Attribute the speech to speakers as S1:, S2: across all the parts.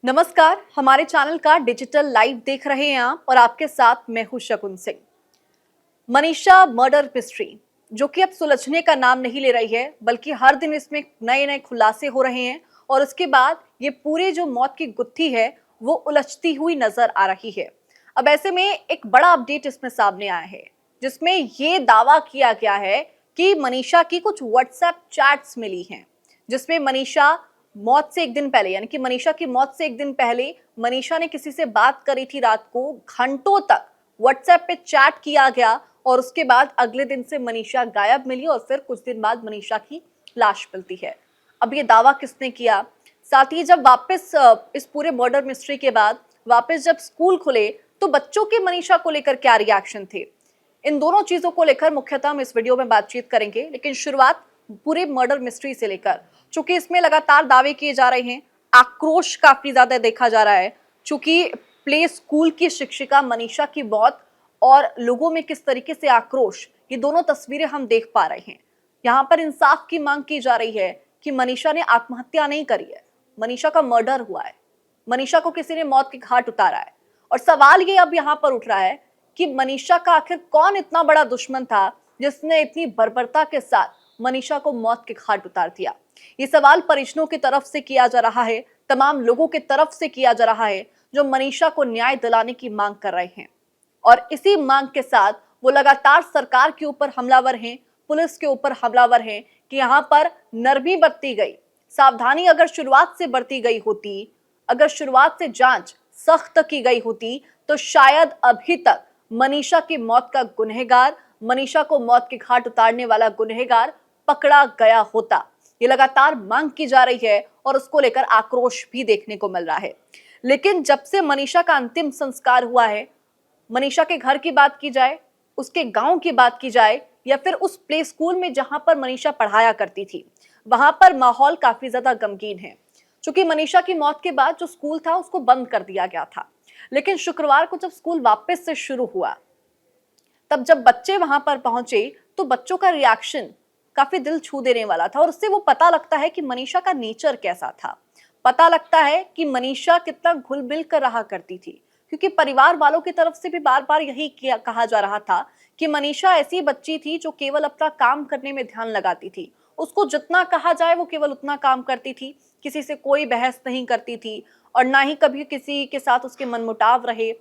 S1: नमस्कार, हमारे चैनल का डिजिटल लाइव देख रहे हैं आप और आपके साथ मैं हूं शकुन सिंह। मनीषा मर्डर मिस्ट्री जो कि अब सुलझने का नाम नहीं ले रही है, बल्कि हर दिन इसमें नए नए खुलासे हो रहे हैं और उसके बाद ये पूरी जो मौत की गुत्थी है वो उलझती हुई नजर आ रही है। अब ऐसे में एक बड़ा अपडेट इसमें सामने आया है, जिसमें ये दावा किया गया है कि मनीषा की कुछ व्हाट्सएप चैट्स मिली हैं, जिसमें मनीषा मौत से एक दिन पहले, यानी कि मनीषा की मौत से एक दिन पहले मनीषा ने किसी से बात करी थी। रात को घंटों तक व्हाट्सएप पे चैट किया गया और उसके बाद अगले दिन से मनीषा गायब मिली और फिर कुछ दिन बाद मनीषा की लाश मिलती है। अब ये दावा किसने किया? साथ ही जब वापस इस पूरे मर्डर मिस्ट्री के बाद वापस जब स्कूल खुले तो बच्चों के मनीषा को लेकर क्या रिएक्शन थे? इन दोनों चीजों को लेकर मुख्यतः हम इस वीडियो में बातचीत करेंगे, लेकिन शुरुआत पूरे मर्डर मिस्ट्री से लेकर, चूंकि इसमें लगातार दावे किए जा रहे हैं, आक्रोश काफी ज्यादा देखा जा रहा है, चूंकि प्ले स्कूल की शिक्षिका मनीषा की मौत और लोगों में किस तरीके से आक्रोश, ये दोनों तस्वीरें हम देख पा रहे हैं। यहाँ पर इंसाफ की मांग की जा रही है कि मनीषा ने आत्महत्या नहीं करी है, मनीषा का मर्डर हुआ है, मनीषा को किसी ने मौत के घाट उतारा है। और सवाल ये अब यहाँ पर उठ रहा है कि मनीषा का आखिर कौन इतना बड़ा दुश्मन था जिसने इतनी बर्बरता के साथ मनीषा को मौत के घाट उतार दिया। ये सवाल परिजनों की तरफ से किया जा रहा है, तमाम लोगों की तरफ से किया जा रहा है जो मनीषा को न्याय दिलाने की मांग कर रहे हैं। और इसी मांग के साथ वो लगातार सरकार के ऊपर हमलावर हैं, पुलिस के ऊपर हमलावर हैं कि यहाँ पर नरमी बरती गई, सावधानी अगर शुरुआत से बरती गई होती, अगर शुरुआत से जांच सख्त की गई होती तो शायद अभी तक मनीषा की मौत का गुनहगार, मनीषा को मौत के घाट उतारने वाला गुनहगार पकड़ा गया होता। ये लगातार मांग की जा रही है और उसको लेकर आक्रोश भी देखने को मिल रहा है। लेकिन जब से मनीषा का अंतिम संस्कार हुआ है, मनीषा के घर की बात की जाए, उसके गांव की बात की जाए, या फिर उस प्ले स्कूल में जहां पर मनीषा पढ़ाया करती थी, वहां पर माहौल काफी ज्यादा गमगीन है। क्योंकि मनीषा की मौत के बाद जो स्कूल था उसको बंद कर दिया गया था, लेकिन शुक्रवार को जब स्कूल वापस से शुरू हुआ, तब जब बच्चे वहां पर पहुंचे तो बच्चों का रिएक्शन काफी दिल छू देने वाला था और उससे वो पता लगता है कि मनीषा का नेचर कैसा था। पता लगता है कि मनीषा कितना घुल मिल कर रहा करती थी, क्योंकि परिवार वालों की तरफ से भी बार बार यही कहा जा रहा था कि मनीषा ऐसी बच्ची थी जो केवल अपना काम करने में ध्यान लगाती थी। उसको जितना कहा जाए वो केवल उतना काम करती थी, किसी से कोई बहस नहीं करती थी और ना ही कभी किसी के साथ उसके मनमुटाव रहे।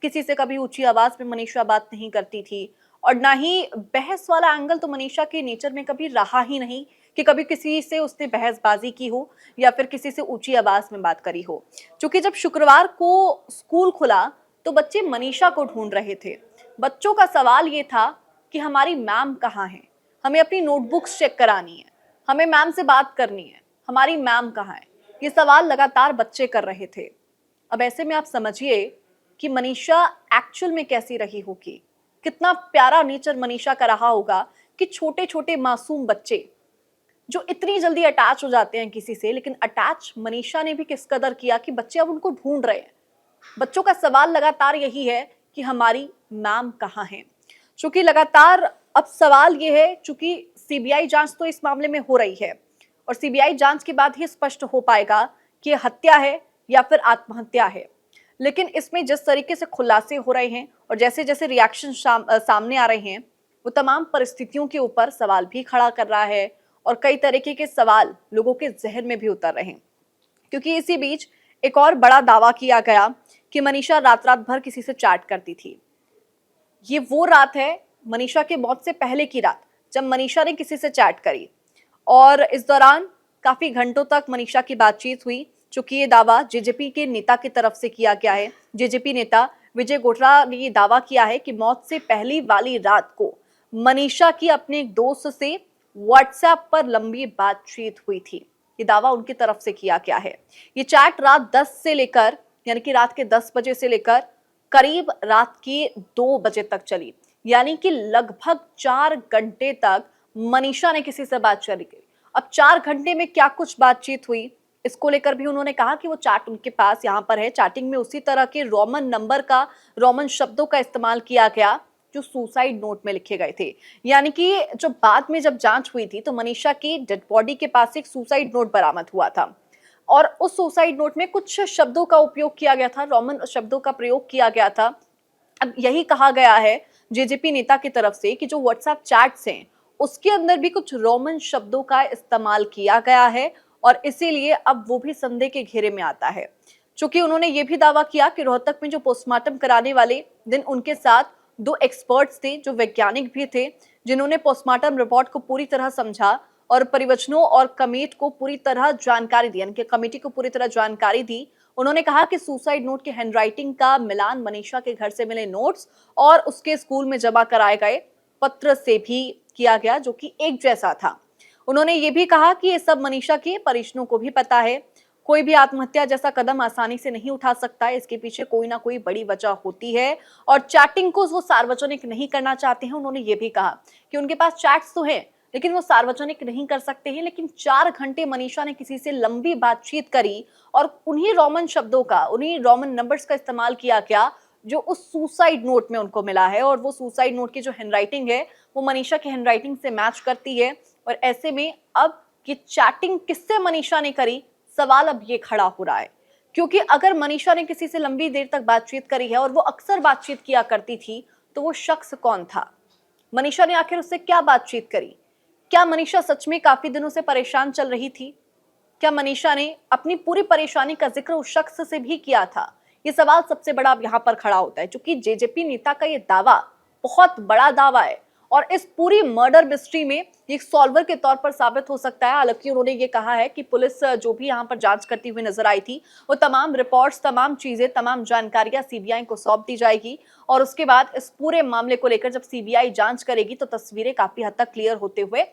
S1: किसी से कभी ऊंची आवाज में मनीषा बात नहीं करती थी और ना ही बहस वाला एंगल तो मनीषा के नेचर में कभी रहा ही नहीं कि कभी किसी से उसने बहसबाजी की हो या फिर किसी से ऊंची आवाज में बात करी हो। क्योंकि जब शुक्रवार को स्कूल खुला तो बच्चे मनीषा को ढूंढ रहे थे। बच्चों का सवाल ये था कि हमारी मैम कहाँ है, हमें अपनी नोटबुक्स चेक करानी है, हमें मैम से बात करनी है, हमारी मैम कहाँ है। ये सवाल लगातार बच्चे कर रहे थे। अब ऐसे में आप समझिए कि मनीषा एक्चुअल में कैसी रही होगी, कितना प्यारा नेचर मनीषा का रहा होगा कि छोटे छोटे मासूम बच्चे जो इतनी जल्दी अटैच हो जाते हैं किसी से, लेकिन अटैच मनीषा ने भी किस कदर किया कि बच्चे अब उनको ढूंढ रहे हैं। बच्चों का सवाल लगातार यही है कि हमारी मैम कहाँ है। चूंकि लगातार अब सवाल ये है, चूंकि सीबीआई जांच तो इस मामले में हो रही है और सीबीआई जांच के बाद ही स्पष्ट हो पाएगा कि हत्या है या फिर आत्महत्या है। लेकिन इसमें जिस तरीके से खुलासे हो रहे हैं और जैसे जैसे रिएक्शन सामने आ रहे हैं, वो तमाम परिस्थितियों के ऊपर सवाल भी खड़ा कर रहा है और कई तरीके के सवाल लोगों के जहन में भी उतर रहे हैं। क्योंकि इसी बीच एक और बड़ा दावा किया गया कि मनीषा रात रात भर किसी से चैट करती थी। ये वो रात है, मनीषा के मौत से पहले की रात, जब मनीषा ने किसी से चैट करी और इस दौरान काफी घंटों तक मनीषा की बातचीत हुई। चूंकि ये दावा जेजेपी के नेता की तरफ से किया गया है। जेजेपी नेता विजय गोठरा ने ये दावा किया है कि मौत से पहली वाली रात को मनीषा की अपने एक दोस्त से व्हाट्सएप पर लंबी बातचीत हुई थी। ये दावा उनकी तरफ से किया गया है। ये चैट रात 10 से लेकर, यानी कि रात के 10 बजे से लेकर करीब रात के 2 बजे तक चली, यानी कि लगभग 4 घंटे तक मनीषा ने किसी से बात करी। अब 4 घंटे में क्या कुछ बातचीत हुई, इसको लेकर भी उन्होंने कहा कि वो चैट उनके पास यहाँ पर है। चैटिंग में उसी तरह के रोमन नंबर का, रोमन शब्दों का इस्तेमाल किया गया जो सुसाइड नोट में लिखे गए थे। यानी कि जो बाद में जब जांच हुई थी तो मनीषा की डेड बॉडी के पास एक सुसाइड नोट बरामद हुआ था। और उस सुसाइड नोट में कुछ शब्दों का उपयोग किया गया था, रोमन शब्दों का प्रयोग किया गया था। अब यही कहा गया है जेजेपी नेता की तरफ से कि जो व्हाट्सएप चैट्स हैं उसके अंदर भी कुछ रोमन शब्दों का इस्तेमाल किया गया है और इसीलिए अब वो भी संदेह के घेरे में आता है। चूंकि उन्होंने ये भी दावा किया कि रोहतक में जो पोस्टमार्टम कराने वाले दिन उनके साथ दो एक्सपर्ट्स थे, जो वैज्ञानिक भी थे, जिन्होंने पोस्टमार्टम रिपोर्ट को पूरी तरह समझा और परिवजनों और कमेटी को पूरी तरह जानकारी दी, यानी कि कमेटी को पूरी तरह जानकारी दी। उन्होंने कहा कि सुसाइड नोट के हैंडराइटिंग का मिलान मनीषा के घर से मिले नोट्स और उसके स्कूल में जमा कराए गए पत्र से भी किया गया, जो कि एक जैसा था। उन्होंने ये भी कहा कि ये सब मनीषा के परिजनों को भी पता है। कोई भी आत्महत्या जैसा कदम आसानी से नहीं उठा सकता है, इसके पीछे कोई ना कोई बड़ी वजह होती है और चैटिंग को वो सार्वजनिक नहीं करना चाहते हैं। उन्होंने ये भी कहा कि उनके पास चैट्स तो हैं लेकिन वो सार्वजनिक नहीं कर सकते हैं। लेकिन 4 घंटे मनीषा ने किसी से लंबी बातचीत करी और उन्हीं रोमन शब्दों का, उन्हीं रोमन नंबर्स का इस्तेमाल किया गया जो उस सुसाइड नोट में उनको मिला है। और वो सुसाइड नोट की जो हैंडराइटिंग है वो मनीषा की हैंडराइटिंग से मैच करती है। और ऐसे में अब ये चैटिंग किससे मनीषा ने करी, सवाल अब ये खड़ा हो रहा है। क्योंकि अगर मनीषा ने किसी से लंबी देर तक बातचीत करी है और वो अक्सर बातचीत किया करती थी, तो वो शख्स कौन था? मनीषा ने आखिर उससे क्या बातचीत करी? क्या मनीषा सच में काफी दिनों से परेशान चल रही थी? क्या मनीषा ने अपनी पूरी परेशानी का जिक्र उस शख्स से भी किया था? ये सवाल सबसे बड़ा अब यहाँ पर खड़ा होता है, क्योंकि जेजेपी नेता का ये दावा बहुत बड़ा दावा है और इस पूरी मर्डर मिस्ट्री में एक सॉल्वर के तौर पर साबित हो सकता है। हालांकि उन्होंने ये कहा है कि पुलिस जो भी यहाँ पर जांच करती हुई नजर आई थी, वो तमाम रिपोर्ट्स, तमाम चीजें, तमाम जानकारियां सीबीआई को सौंप दी जाएगी और उसके बाद इस पूरे मामले को लेकर जब सीबीआई जांच करेगी तो तस्वीरें काफी हद तक क्लियर होते हुए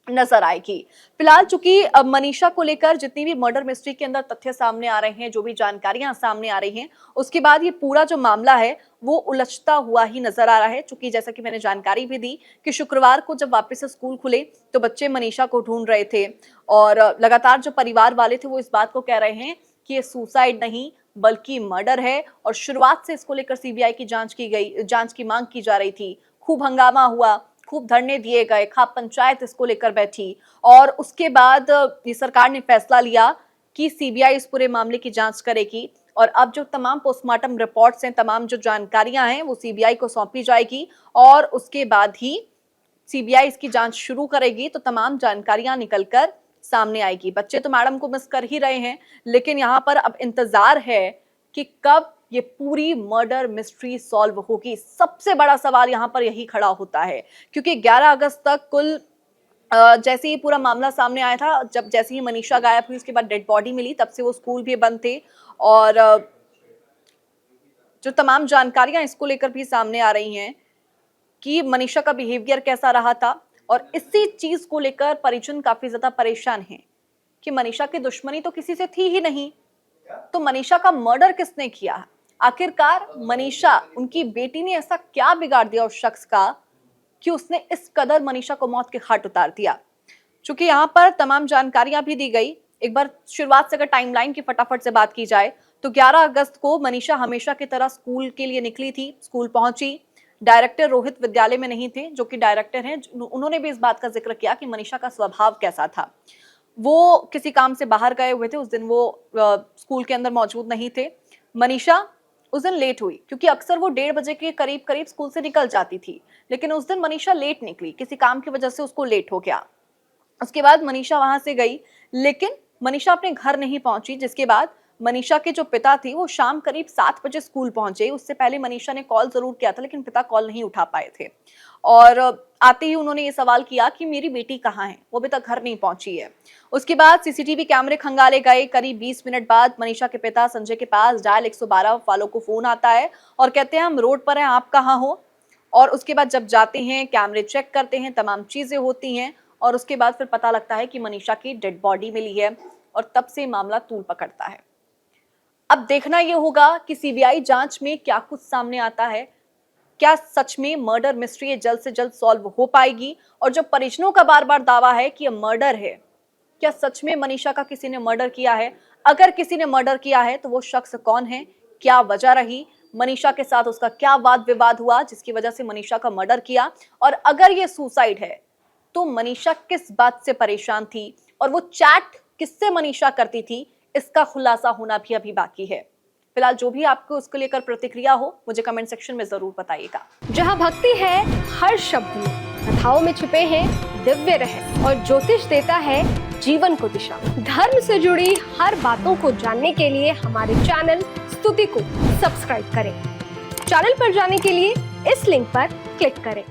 S1: नजर आएगी। फिलहाल चूंकि मनीषा को लेकर जितनी भी मर्डर मिस्ट्री के अंदर तथ्य सामने आ रहे हैं, जो भी जानकारियां सामने आ रही हैं, उसके बाद ये पूरा जो मामला है वो उलझता हुआ ही नजर आ रहा है। चूंकि जैसा कि मैंने जानकारी भी दी कि शुक्रवार को जब वापस से स्कूल खुले तो बच्चे मनीषा को ढूंढ रहे थे और लगातार जो परिवार वाले थे वो इस बात को कह रहे हैं कि ये सुसाइड नहीं बल्कि मर्डर है। और शुरुआत से इसको लेकर सीबीआई की जांच की गई, जांच की मांग की जा रही थी। खूब हंगामा हुआ, खूब धरने दिए गए, खाप पंचायत इसको लेकर बैठी और उसके बाद ये सरकार ने फैसला लिया कि सीबीआई इस पूरे मामले की जांच करेगी और अब जो तमाम पोस्टमार्टम रिपोर्ट्स हैं, तमाम जो जानकारियां हैं वो सीबीआई को सौंपी जाएगी और उसके बाद ही सीबीआई इसकी जांच शुरू करेगी तो तमाम जानकारियां निकलकर सामने आएगी। बच्चे तो मैडम को मिस कर ही रहे हैं, लेकिन यहाँ पर अब इंतजार है कि कब ये पूरी मर्डर मिस्ट्री सॉल्व होगी। सबसे बड़ा सवाल यहाँ पर यही खड़ा होता है, क्योंकि 11 अगस्त तक कुल जैसे ही पूरा मामला सामने आया था, जब जैसे ही मनीषा गायब हुई उसके बाद डेड बॉडी मिली, तब से वो स्कूल भी बंद थे और जो तमाम जानकारियां इसको लेकर भी सामने आ रही हैं कि मनीषा का बिहेवियर कैसा रहा था और इसी चीज को लेकर परिजन काफी ज्यादा परेशान हैं कि मनीषा की दुश्मनी तो किसी से थी ही नहीं, तो मनीषा का मर्डर किसने किया? आखिरकार मनीषा, उनकी बेटी ने ऐसा क्या बिगाड़ दिया उस शख्स का कि उसने इस कदर मनीषा को मौत के घाट उतार दिया? चूंकि यहाँ पर तमाम जानकारियां भी दी गई। एक बार शुरुआत से अगर टाइमलाइन की फटाफट से बात की जाए तो 11 अगस्त को मनीषा हमेशा की तरह स्कूल के लिए निकली थी, स्कूल पहुंची। डायरेक्टर रोहित विद्यालय में नहीं थे, जो कि डायरेक्टर हैं, उन्होंने भी इस बात का जिक्र किया कि मनीषा का स्वभाव कैसा था। वो किसी काम से बाहर गए हुए थे, उस दिन वो स्कूल के अंदर मौजूद नहीं थे। मनीषा उस दिन लेट हुई, क्योंकि अक्सर वो 1:30 बजे के करीब करीब स्कूल से निकल जाती थी, लेकिन उस दिन मनीषा लेट निकली, किसी काम की वजह से उसको लेट हो गया। उसके बाद मनीषा वहां से गई, लेकिन मनीषा अपने घर नहीं पहुंची, जिसके बाद मनीषा के जो पिता थे वो शाम करीब 7 बजे स्कूल पहुंचे। उससे पहले मनीषा ने कॉल जरूर किया था, लेकिन पिता कॉल नहीं उठा पाए थे और आते ही उन्होंने ये सवाल किया कि मेरी बेटी कहाँ है, वो अभी तक घर नहीं पहुंची है। उसके बाद सीसीटीवी कैमरे खंगाले गए। करीब 20 मिनट बाद मनीषा के पिता संजय के पास डायल 112 वालों को फोन आता है और कहते हैं हम रोड पर हैं, आप कहाँ हो? और उसके बाद जब जाते हैं, कैमरे चेक करते हैं, तमाम चीजें होती हैं और उसके बाद फिर पता लगता है कि मनीषा की डेड बॉडी मिली है और तब से मामला तूल पकड़ता है। अब देखना यह होगा कि सीबीआई जांच में क्या कुछ सामने आता है। क्या सच में मर्डर मिस्ट्री जल्द से जल्द सॉल्व हो पाएगी? और जो परिजनों का बार बार दावा है कि यह मर्डर है, क्या सच में मनीषा का किसी ने मर्डर किया है? अगर किसी ने मर्डर किया है तो वो शख्स कौन है? क्या वजह रही? मनीषा के साथ उसका क्या वाद विवाद हुआ जिसकी वजह से मनीषा का मर्डर किया? और अगर ये सुसाइड है तो मनीषा किस बात से परेशान थी और वो चैट किससे मनीषा करती थी? इसका खुलासा होना भी अभी बाकी है। फिलहाल जो भी आपको उसको लेकर प्रतिक्रिया हो मुझे कमेंट सेक्शन में जरूर बताइएगा।
S2: जहाँ भक्ति है हर शब्द में, कथाओं में छुपे हैं दिव्य रहस्य और ज्योतिष देता है जीवन को दिशा। धर्म से जुड़ी हर बातों को जानने के लिए हमारे चैनल स्तुति को सब्सक्राइब करें। चैनल पर जाने के लिए इस लिंक पर क्लिक करें।